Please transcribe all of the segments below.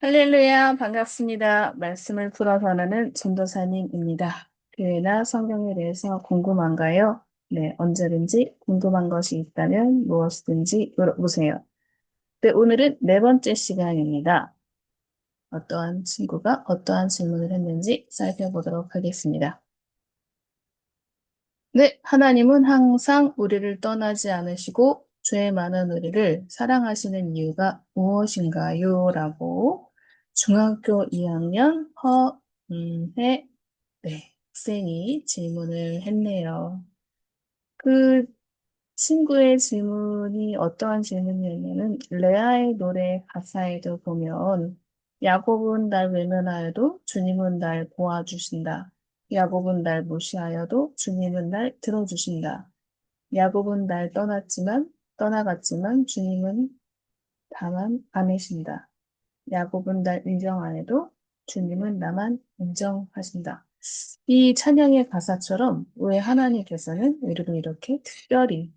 할렐루야, 반갑습니다. 말씀을 풀어서 하는 전도사님입니다. 교회나 성경에 대해서 궁금한가요? 네, 언제든지 궁금한 것이 있다면 무엇이든지 물어보세요. 네, 오늘은 네 번째 시간입니다. 어떠한 친구가 어떠한 질문을 했는지 살펴보도록 하겠습니다. 네, 하나님은 항상 우리를 떠나지 않으시고 죄 많은 우리를 사랑하시는 이유가 무엇인가요? 라고 중학교 2학년 허은혜 네, 학생이 질문을 했네요. 그 친구의 질문이 어떠한 질문이었냐면 레아의 노래 가사에도 보면 야곱은 날 외면하여도 주님은 날 보아주신다. 야곱은 날 무시하여도 주님은 날 들어주신다. 야곱은 날 떠나갔지만 주님은 다만 안으신다. 야곱은 날 인정 안 해도 주님은 나만 인정하신다. 이 찬양의 가사처럼 왜 하나님께서는 우리를 이렇게 특별히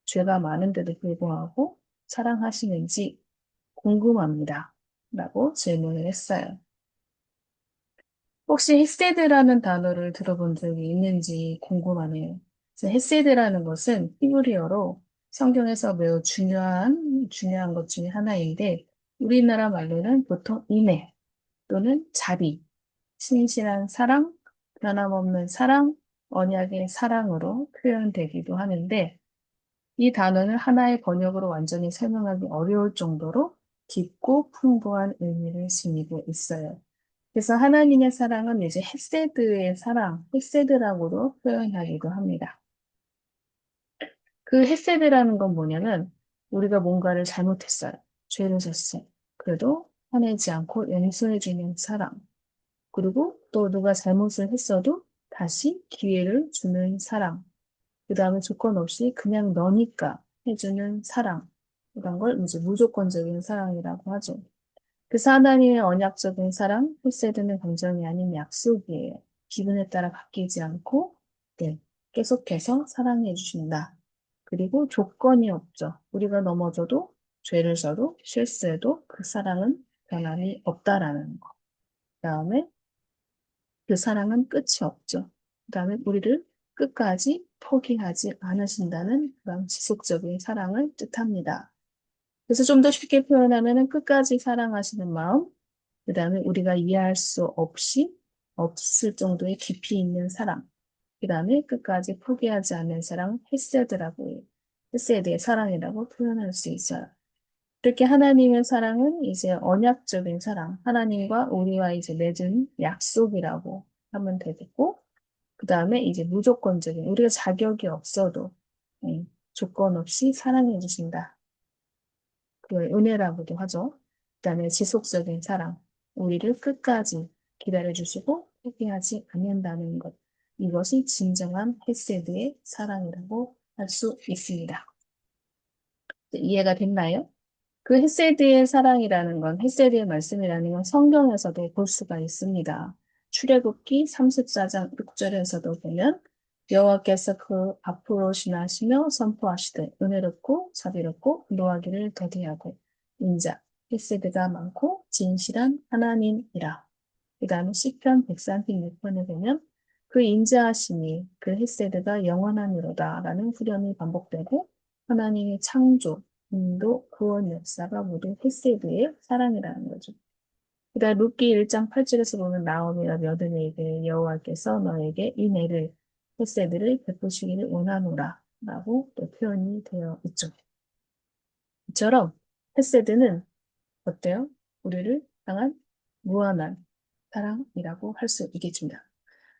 죄가 많은데도 불구하고 사랑하시는지 궁금합니다. 라고 질문을 했어요. 혹시 헤세드라는 단어를 들어본 적이 있는지 궁금하네요. 그래서 헤세드라는 것은 히브리어로 성경에서 매우 중요한 것 중에 하나인데 우리나라 말로는 보통 인애 또는 자비, 신실한 사랑, 변함없는 사랑, 언약의 사랑으로 표현되기도 하는데 이 단어는 하나의 번역으로 완전히 설명하기 어려울 정도로 깊고 풍부한 의미를 지니고 있어요. 그래서 하나님의 사랑은 이제 헤세드의 사랑, 헤세드라고도 표현하기도 합니다. 그 헤세드라는 건 뭐냐면 우리가 뭔가를 잘못했어요. 죄를 졌어요. 그래도 화내지 않고 용서해주는 사랑. 그리고 또 누가 잘못을 했어도 다시 기회를 주는 사랑. 그 다음에 조건 없이 그냥 너니까 해주는 사랑. 이런 걸 이제 무조건적인 사랑이라고 하죠. 그래서 하나님의 언약적인 사랑, 홀세드는 감정이 아닌 약속이에요. 기분에 따라 바뀌지 않고, 네, 계속해서 사랑해 주신다. 그리고 조건이 없죠. 우리가 넘어져도, 죄를 져도, 실수해도 그 사랑은 변함이 없다라는 거. 그 다음에 그 사랑은 끝이 없죠. 그 다음에 우리를 끝까지 포기하지 않으신다는 그런 지속적인 사랑을 뜻합니다. 그래서 좀 더 쉽게 표현하면은 끝까지 사랑하시는 마음, 그 다음에 우리가 이해할 수 없을 정도의 깊이 있는 사랑, 그 다음에 끝까지 포기하지 않는 사랑, 헤세드라고 해요. 헤세드의 사랑이라고 표현할 수 있어요. 이렇게 하나님의 사랑은 이제 언약적인 사랑, 하나님과 우리와 이제 맺은 약속이라고 하면 되겠고, 그 다음에 이제 무조건적인, 우리가 자격이 없어도 조건 없이 사랑해 주신다. 그걸 은혜라고도 하죠. 그다음에 지속적인 사랑, 우리를 끝까지 기다려주시고 포기하지 않는다는 것. 이것이 진정한 헤세드의 사랑이라고 할 수 있습니다. 이해가 됐나요? 그 헤세드의 사랑이라는 건, 헤세드의 말씀이라는 건 성경에서도 볼 수가 있습니다. 출애굽기 34장 6절에서도 보면 여호와께서 그 앞으로 지나시며 선포하시되 은혜롭고 자비롭고 노하기를 더디하고 인자 헤세드가 많고 진실한 하나님이라. 그 다음에 시편 136편에 보면 그 인자하심이 그 헤세드가 영원하니로다라는 후렴이 반복되고 하나님의 창조 인도 구원 역사가 모두 헤세드의 사랑이라는 거죠. 그다음 룻기 1장 8절에서 보면 나오미가 며느리에게 여호와께서 너에게 이 내를 헤세드를 베푸시기를 원하노라 라고 또 표현이 되어 있죠. 이처럼 헤세드는 어때요? 우리를 향한 무한한 사랑이라고 할 수 있겠습니다.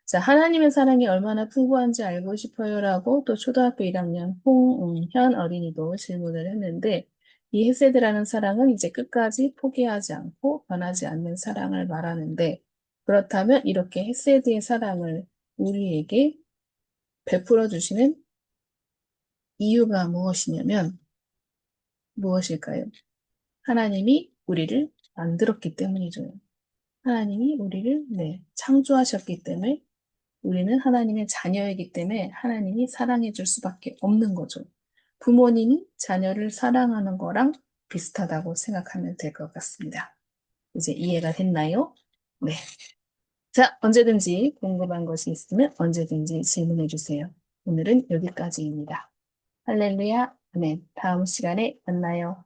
자, 하나님의 사랑이 얼마나 풍부한지 알고 싶어요라고 또 초등학교 1학년 홍은현 어린이도 질문을 했는데 이 헤세드라는 사랑은 이제 끝까지 포기하지 않고 변하지 않는 사랑을 말하는데 그렇다면 이렇게 헤세드의 사랑을 우리에게 베풀어 주시는 이유가 무엇이냐면 무엇일까요? 하나님이 우리를 만들었기 때문이죠. 하나님이 우리를 창조하셨기 때문에 우리는 하나님의 자녀이기 때문에 하나님이 사랑해 줄 수밖에 없는 거죠. 부모님이 자녀를 사랑하는 거랑 비슷하다고 생각하면 될 것 같습니다. 이제 이해가 됐나요? 네. 자, 언제든지 궁금한 것이 있으면 언제든지 질문해 주세요. 오늘은 여기까지입니다. 할렐루야. 아멘. 다음 시간에 만나요.